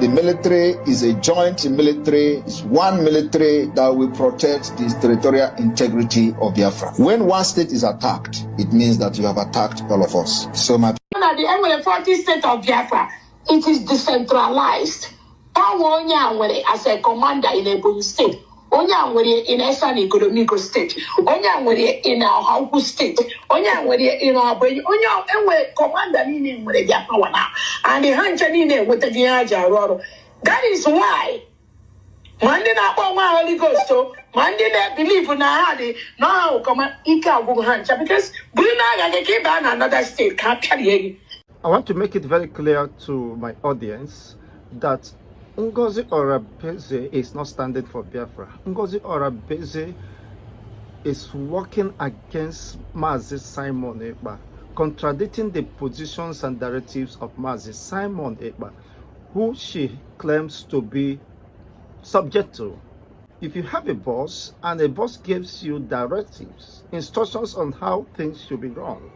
The military is a joint military, it's one military that will protect the territorial integrity of Biafra. When one state is attacked, it means that you have attacked all of us. So my at the end of the 40 state of Biafra, it is decentralized. As a commander in a state, in Eastern Economic State, in our Hauku State, in our commander in Biafra now, and the hunter in with the Diaja. That is why Mandina Holy Ghost, Mandina believe in Ahadi, now come Ika Hunter, because Bruna keep on another state can't carry. I want to make it very clear to my audience that Ngozi Orabueze is not standing for Biafra. Ngozi Orabueze is working against Mazi Simon Ekpa, contradicting the positions and directives of Mazi Simon Ekpa, who she claims to be subject to. If you have a boss and a boss gives you directives, instructions on how things should be run,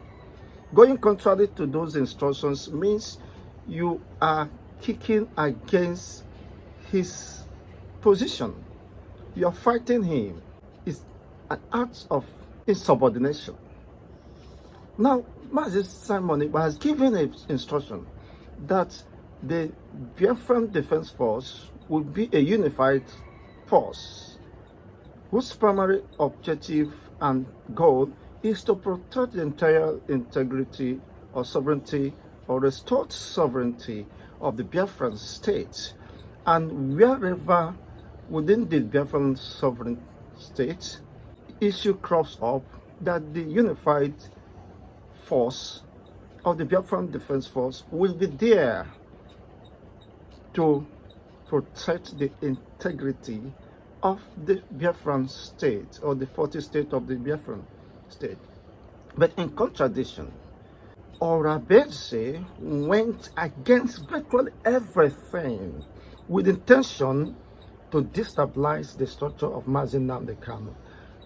going contrary to those instructions means you are kicking against his position. You are fighting him. It's an act of insubordination. Now, Mazi Simon Ekpa has given an instruction that the Biafran Defense Force will be a unified force whose primary objective and goal is to protect the entire integrity or sovereignty or restored sovereignty of the Biafran state, and wherever within the Biafran sovereign state issue crops up, that the unified force of the Biafran Defense Force will be there to protect the integrity of the Biafran state or the 40 state of the Biafran state. But in contradiction, Orabueze went against virtually everything with intention to destabilize the structure of Mazi Nnamdi Kanu.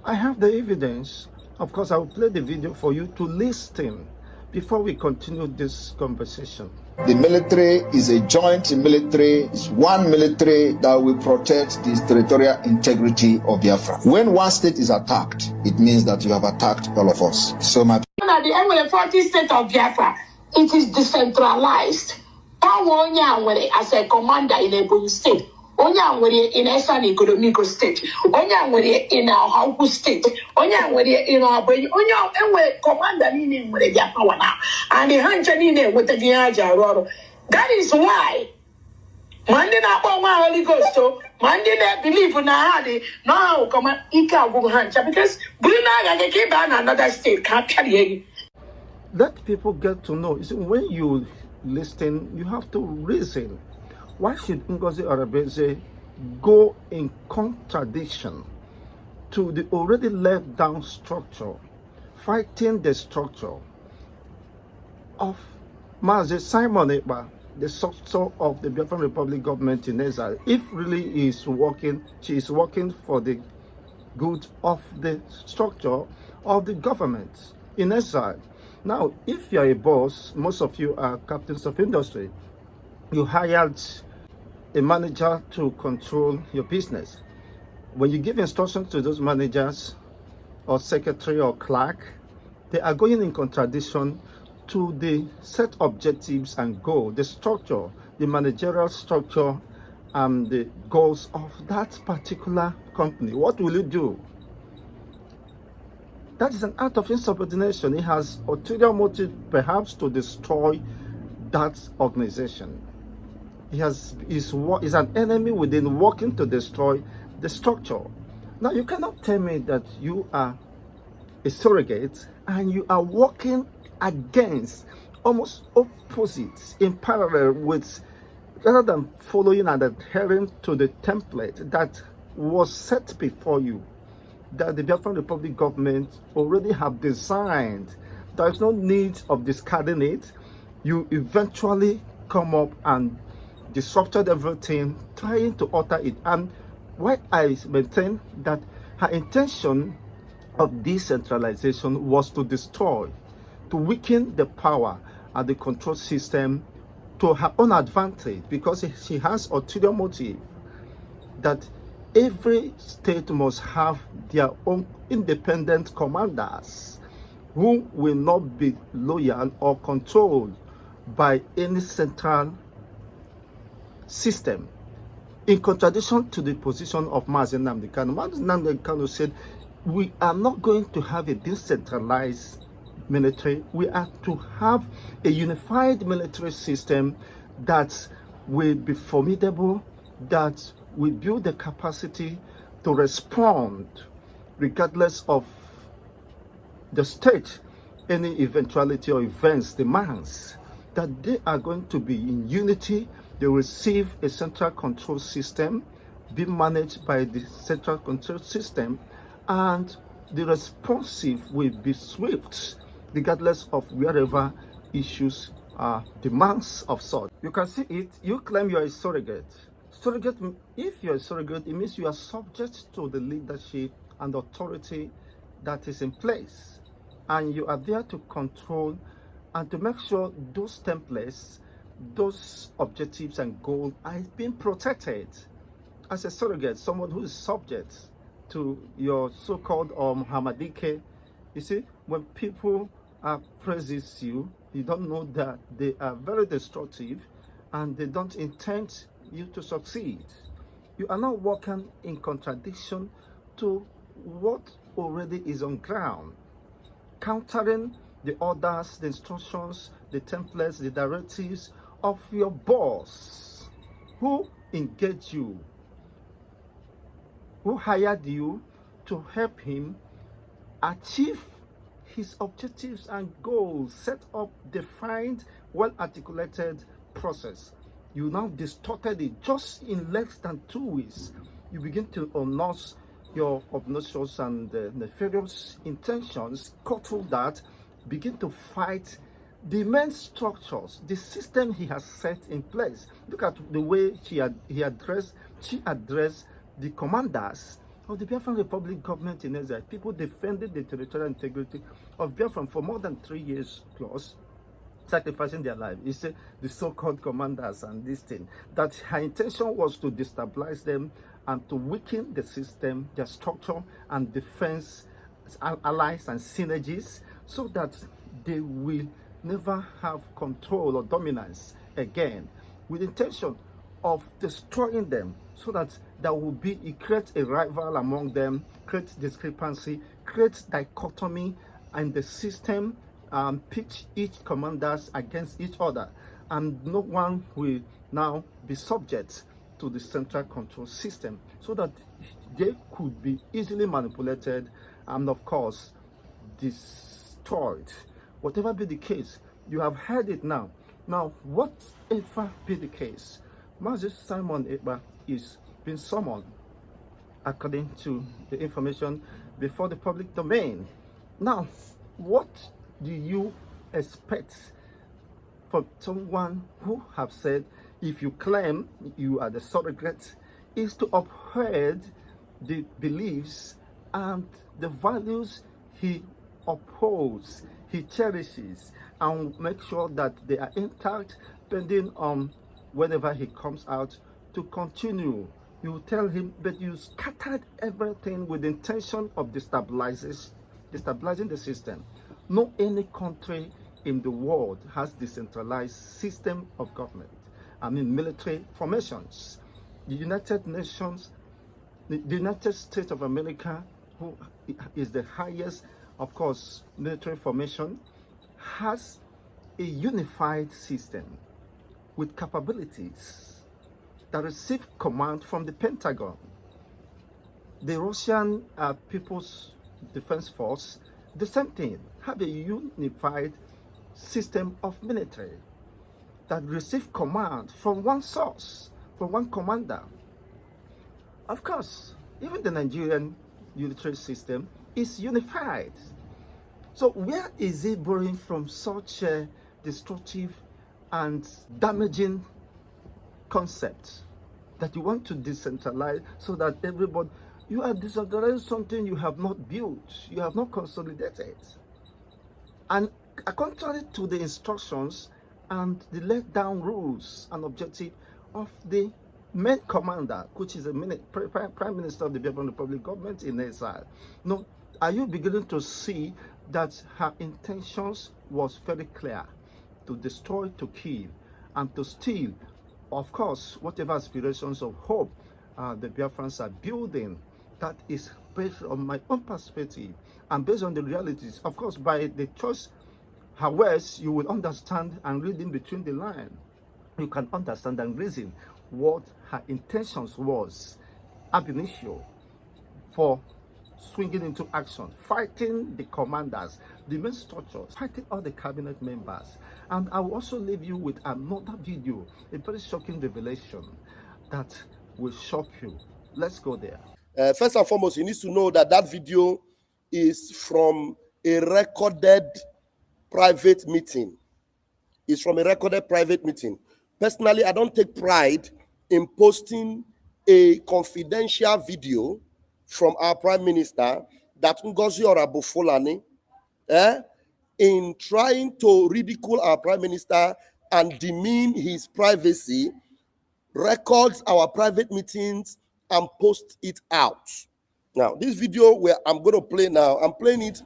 I have the evidence. Of course, I will play the video for you to listen before we continue this conversation. The military is a joint military, it's one military that will protect the territorial integrity of Biafra. When one state is attacked, it means that you have attacked all of us. So my at the end of the 40 state of Biafra, it is decentralized. As a commander in a state, in Eastern Economic State, in our Hauku State, in our commander in Biafra now, and the hunter in with the Diaja. That is why Mandina Holy Ghost, Mandina believe in Ahadi, now come Ika Hunter, because Bruna keep on another state can't carry. Let people get to know. When you listen, you have to reason. Why should Ngozi Orabueze go in contradiction to the already laid down structure, fighting the structure of Mazi Simon Ekpa, the structure of the Biafran Republic government in exile? If really is working, she is working for the good of the structure of the government in exile. Now, if you are a boss, most of you are captains of industry, you hired a manager to control your business. When you give instructions to those managers or secretary or clerk, they are going in contradiction to the set objectives and goals, the structure, the managerial structure and the goals of that particular company. What will you do? That is an act of insubordination. It has ulterior motive, perhaps to destroy that organization. Is an enemy within working to destroy the structure. Now, you cannot tell me that you are a surrogate and you are working against almost opposites in parallel with, rather than following and adhering to the template that was set before you, that the Biafran Republic government already have designed. There is no need of discarding it. You eventually come up and disrupted everything, trying to alter it. And what I maintain that her intention of decentralization was to destroy, to weaken the power and the control system to her own advantage, because she has ulterior motive that every state must have their own independent commanders who will not be loyal or controlled by any central system, in contradiction to the position of Mazi Nnamdi Kanu. Mazi Nnamdi Kanu said, we are not going to have a decentralized military. We are to have a unified military system that will be formidable, that will build the capacity to respond regardless of the state, any eventuality or events demands, that they are going to be in unity. They will receive a central control system being managed by the central control system, and the responsive will be swift regardless of wherever issues are demands of sort. You can see it. You claim you are a surrogate. Surrogate, if you're a surrogate, it means you are subject to the leadership and authority that is in place, and you are there to control and to make sure those templates, those objectives and goals are being protected. As a surrogate, someone who is subject to your so-called Hamadike, you see, when people praises you, you don't know that they are very destructive and they don't intend you to succeed. You are not working in contradiction to what already is on ground, countering the orders, the instructions, the templates, the directives of your boss who engaged you, who hired you to help him achieve his objectives and goals, set up defined, well-articulated process. You now distorted it just in less than 2 weeks. You begin to unearth your obnoxious and nefarious intentions, couple that, begin to fight the main structures, the system he has set in place. Look at the way she addressed the commanders of the Biafran Republic government in exile. People defended the territorial integrity of Biafran for more than 3 years plus, sacrificing their life. You see, the so-called commanders and this thing, that her intention was to destabilize them and to weaken the system, their structure and defense allies and synergies, so that they will never have control or dominance again, with the intention of destroying them, so that there will be, it creates a rival among them, creates discrepancy, creates dichotomy, and the system pitch each commanders against each other, and no one will now be subject to the central control system, so that they could be easily manipulated and of course destroyed. Whatever be the case, you have heard it now. Now, whatever be the case, Mazi Simon Ekpa is being summoned according to the information before the public domain. Now, what do you expect from someone who have said, if you claim you are the surrogate, is to uphold the beliefs and the values he upholds, he cherishes, and make sure that they are intact, depending on whenever he comes out to continue. You tell him, but you scattered everything with the intention of destabilizing the system. No any country in the world has decentralized system of government. I mean, military formations. The United Nations, the United States of America, who is the highest, of course, military formation, has a unified system with capabilities that receive command from the Pentagon. The Russian People's Defense Force, the same thing, have a unified system of military that receive command from one source, from one commander. Of course, even the Nigerian military system is unified. So where is it borrowing from such a destructive and damaging concept that you want to decentralize, so that everybody, you are decentralizing something you have not built, you have not consolidated. And contrary to the instructions and the laid down rules and objective of the main commander, which is the Prime Minister of the Biafran Republic government in exile. No, are you beginning to see that her intentions was very clear? To destroy, to kill, and to steal, of course, whatever aspirations of hope the Biafrans are building. That is based on my own perspective and based on the realities. Of course, by the choice, her words, you will understand and read in between the line. You can understand and reason what her intentions was ab initio for swinging into action, fighting the commanders, the main structures, fighting all the cabinet members. And I will also leave you with another video, a very shocking revelation that will shock you. Let's go there. First and foremost, you need to know that that video is from a recorded private meeting. It's from a recorded private meeting. Personally, I don't take pride in posting a confidential video from our Prime Minister that Ngozi Orabufolani, in trying to ridicule our Prime Minister and demean his privacy, records our private meetings and posts it out. Now, this video where I'm going to play now, I'm playing it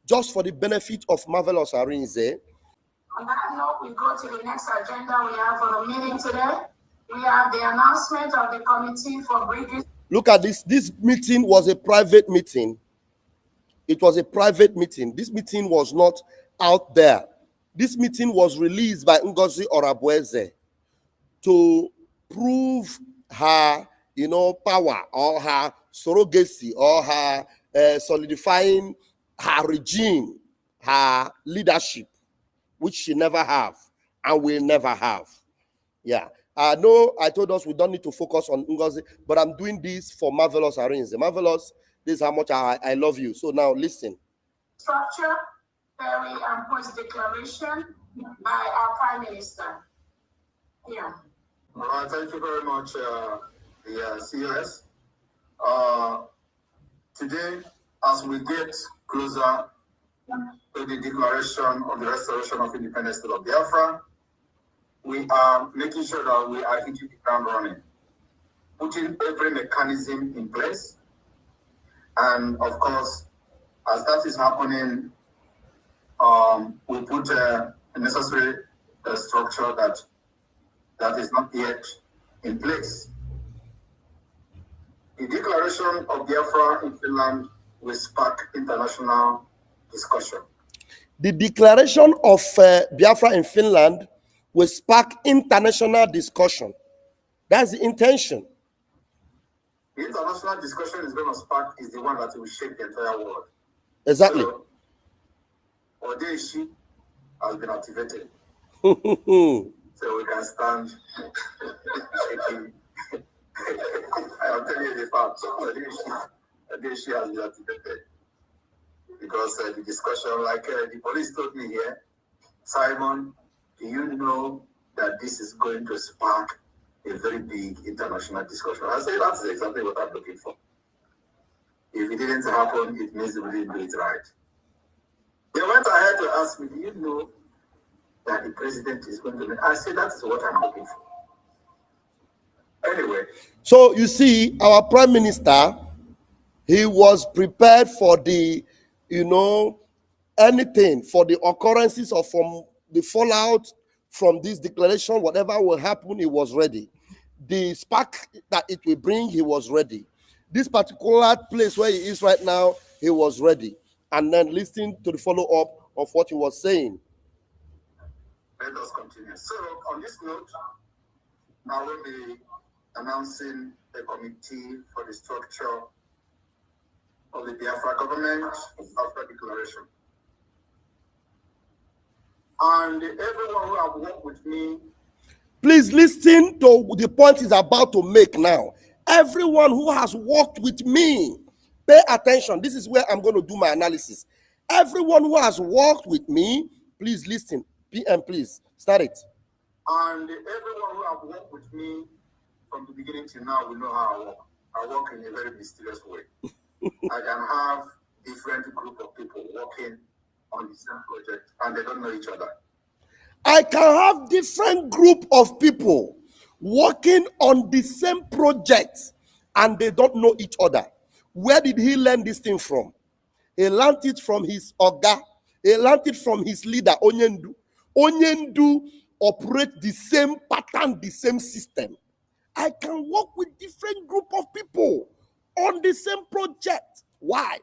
just for the benefit of Marvelous Arinze. On that note, we go to the next agenda we have for the meeting today. We have the announcement of the Committee for Bridges. Look at this. This meeting was a private meeting. It was a private meeting. This meeting was not out there. This meeting was released by Ngozi Orabueze to prove her, power, or her surrogacy, or her solidifying her regime, her leadership, which she never have and will never have. Yeah. I know I told us we don't need to focus on Ngozi, but I'm doing this for Marvelous Arinze. Marvelous, this is how much I love you. So now listen. Structure, very post declaration by our Prime Minister. Yeah. All right, thank you very much, the COS. Today, as we get closer to the declaration of the restoration of independence state of Biafra, we are making sure that we are hitting the ground running, putting every mechanism in place. And of course, as that is happening, we put a necessary structure that is not yet in place. The declaration of Biafra in Finland will spark international discussion. The declaration of Biafra in Finland will spark international discussion. That's the intention. The international discussion is going to spark is the one that will shake the entire world. Exactly. So, Odeshi has been activated. So we can stand shaking. I am telling you the fact. Odeshi has been activated. Because the discussion, like the police told me here, Simon, do you know that this is going to spark a very big international discussion? I say that's exactly what I'm looking for. If it didn't happen, it means we didn't do it right. They went ahead to ask me, do you know that the president is going to be? I said that's what I'm looking for. Anyway. So you see, our Prime Minister, he was prepared for the, anything, for the occurrences or from the fallout from this declaration, whatever will happen, he was ready. The spark that it will bring, he was ready. This particular place where he is right now, he was ready. And then listening to the follow-up of what he was saying. Let us continue. So on this note, I will be announcing the committee for the structure of the Biafra government after declaration. And everyone who have worked with me. Please listen to the point he's about to make now. Everyone who has worked with me, pay attention. This is where I'm going to do my analysis. Everyone who has worked with me, please listen. PM, please start it. And everyone who have worked with me from the beginning till now will know how I work. I work in a very mysterious way. I can have different group of people working on the same project and they don't know each other. I can have different group of people working on the same project and they don't know each other. Where did he learn this thing from? He learned it from his oga. He learned it from his leader, Onyendu. Onyendu operate the same pattern, the same system. I can work with different group of people on the same project. Why?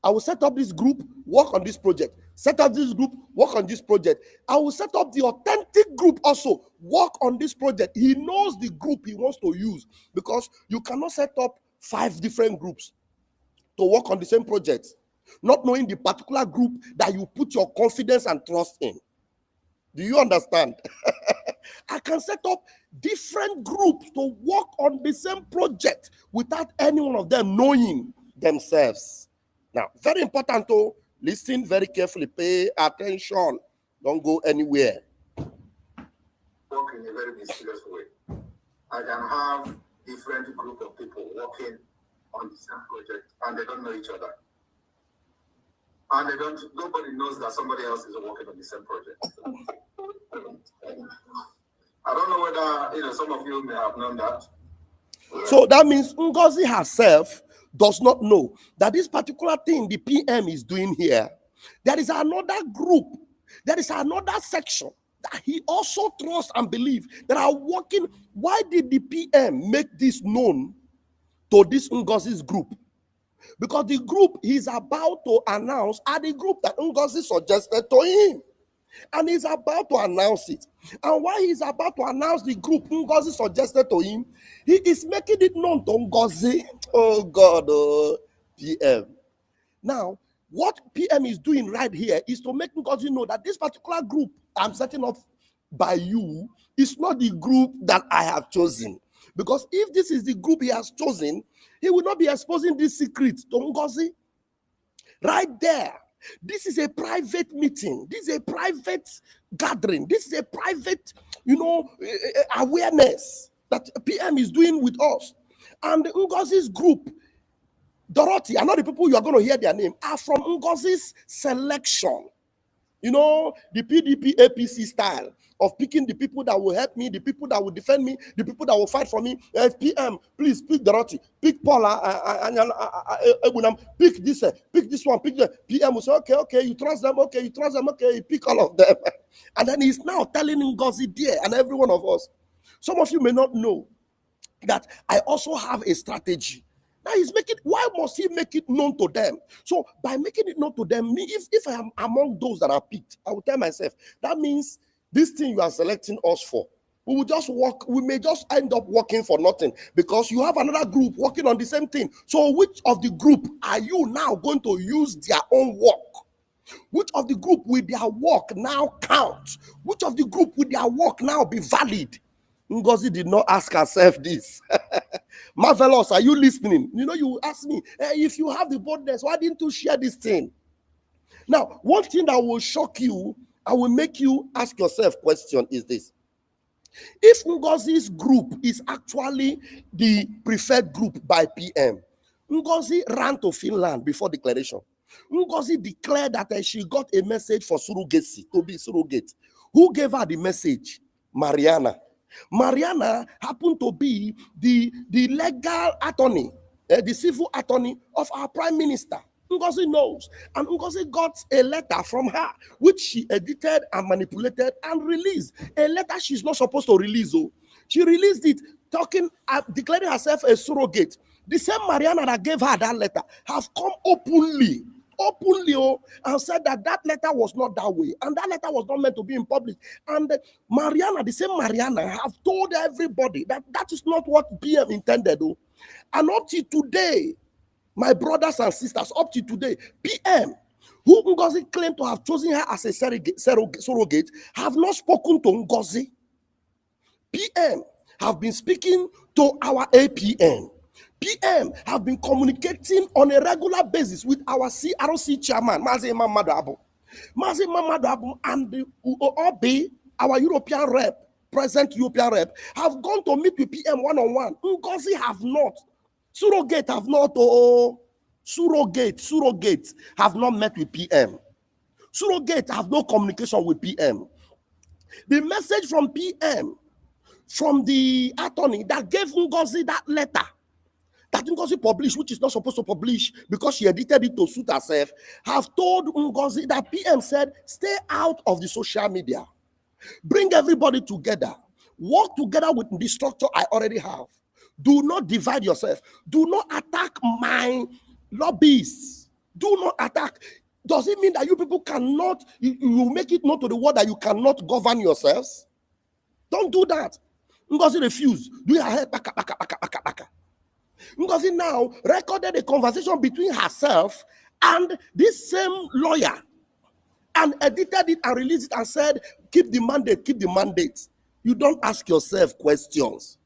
I will set up this group, work on this project. Set up this group, work on this project. I will set up the authentic group also, work on this project. He knows the group he wants to use, because you cannot set up 5 different groups to work on the same project, not knowing the particular group that you put your confidence and trust in. Do you understand? I can set up different groups to work on the same project without any one of them knowing themselves. Now, very important to listen very carefully, pay attention, don't go anywhere. Work in a very mysterious way. I can have different group of people working on the same project and they don't know each other. And nobody knows that somebody else is working on the same project. I don't know whether some of you may have known that. So that means Ngozi herself does not know that this particular thing the PM is doing here, there is another group, there is another section that he also trusts and believes that are working. Why did the PM make this known to this Ngozi's group? Because the group he's about to announce are the group that Ngozi suggested to him. And he's about to announce it. And while he's about to announce the group Ngozi suggested to him, he is making it known to Ngozi. Oh God, oh, PM. Now, what PM is doing right here is to make Ngozi know that this particular group I'm setting up by you is not the group that I have chosen. Because if this is the group he has chosen, he will not be exposing this secret to Ngozi. Right there. This is a private meeting. This is a private gathering. This is a private, awareness that PM is doing with us. And Ngozi's group, Dorothy, and all the people you are going to hear their name, are from Ngozi's selection. The PDP APC style of picking the people that will help me, the people that will defend me, the people that will fight for me. PM, please pick Dorothy, pick Paula, pick this one, pick the PM will say, okay, you trust them, okay, you pick all of them. And then he's now telling Ngozi there and every one of us. Some of you may not know that I also have a strategy. Now why must he make it known to them? So by making it known to them, if I am among those that are picked, I will tell myself, that means this thing you are selecting us for, we will just work, we may just end up working for nothing because you have another group working on the same thing. So which of the group are you now going to use their own work? Which of the group will their work now count? Which of the group will their work now be valid? Ngozi did not ask herself this. Marvelous, are you listening? You ask me, if you have the boldness, why didn't you share this thing? Now, one thing that will shock you, I will make you ask yourself question is this. If Ngozi's group is actually the preferred group by PM, Ngozi ran to Finland before declaration. Ngozi declared that she got a message for surrogacy, to be surrogate. Who gave her the message? Mariana. Mariana happened to be the legal attorney, the civil attorney of our prime minister. Ngozi knows. And Ngozi got a letter from her, which she edited and manipulated and released. A letter she's not supposed to release. She released it, declaring herself a surrogate. The same Mariana that gave her that letter have come openly and said that letter was not that way and that letter was not meant to be in public. And Mariana, the same Mariana, have told everybody that is not what PM intended. And up to today, my brothers and sisters, up to today, PM, who Ngozi claimed to have chosen her as a surrogate, have not spoken to Ngozi. PM have been speaking to our APN. PM have been communicating on a regular basis with our CRC chairman, Mazi Mamadou Abu. Mazi Mamadou Abu and the OB, our European rep, present European rep, have gone to meet with PM one-on-one. Ngozi have not. Surrogate have not. Surrogate have not met with PM. Surrogate have no communication with PM. The message from PM, from the attorney that gave Ngozi that letter that Ngozi published, which is not supposed to publish because she edited it to suit herself, have told Ngozi that PM said, stay out of the social media. Bring everybody together. Work together with the structure I already have. Do not divide yourself. Do not attack my lobbyists. Do not attack. Does it mean that you people cannot, you make it known to the world that you cannot govern yourselves? Don't do that. Ngozi refused. Do you hear? Ngozi now recorded a conversation between herself and this same lawyer and edited it and released it and said, keep the mandate, keep the mandate. You don't ask yourself questions.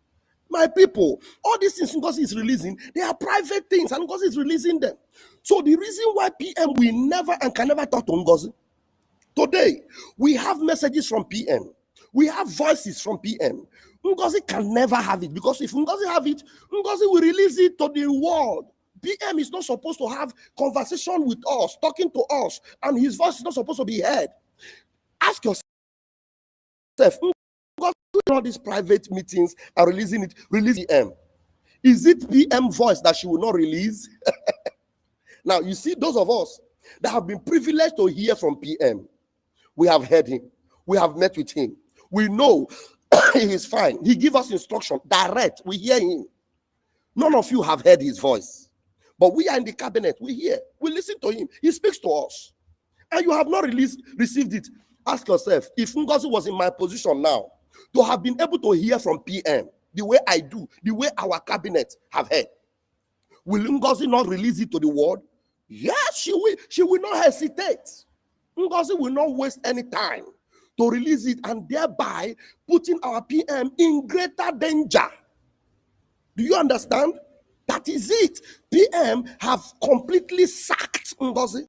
My people, all these things Ngozi is releasing, they are private things and Ngozi is releasing them. So the reason why PM will never and can never talk to Ngozi, today, we have messages from PM. We have voices from PM. Ngozi can never have it because if Ngozi have it, Ngozi will release it to the world. PM is not supposed to have conversation with us, talking to us, and his voice is not supposed to be heard. Ask yourself, Ngozi all these private meetings and releasing it, release PM. Is it PM voice that she will not release? Now, you see, those of us that have been privileged to hear from PM, we have heard him. We have met with him. We know he is fine. He gives us instruction, direct. We hear him. None of you have heard his voice. But we are in the cabinet. We hear. We listen to him. He speaks to us. And you have not received it. Ask yourself, if Ngozi was in my position now, to have been able to hear from PM the way I do, the way our cabinet have heard, will Ngozi not release it to the world? Yes, she will. She will not hesitate. Ngozi will not waste any time to release it and thereby putting our PM in greater danger. Do you understand? That is it. PM have completely sacked Ngozi.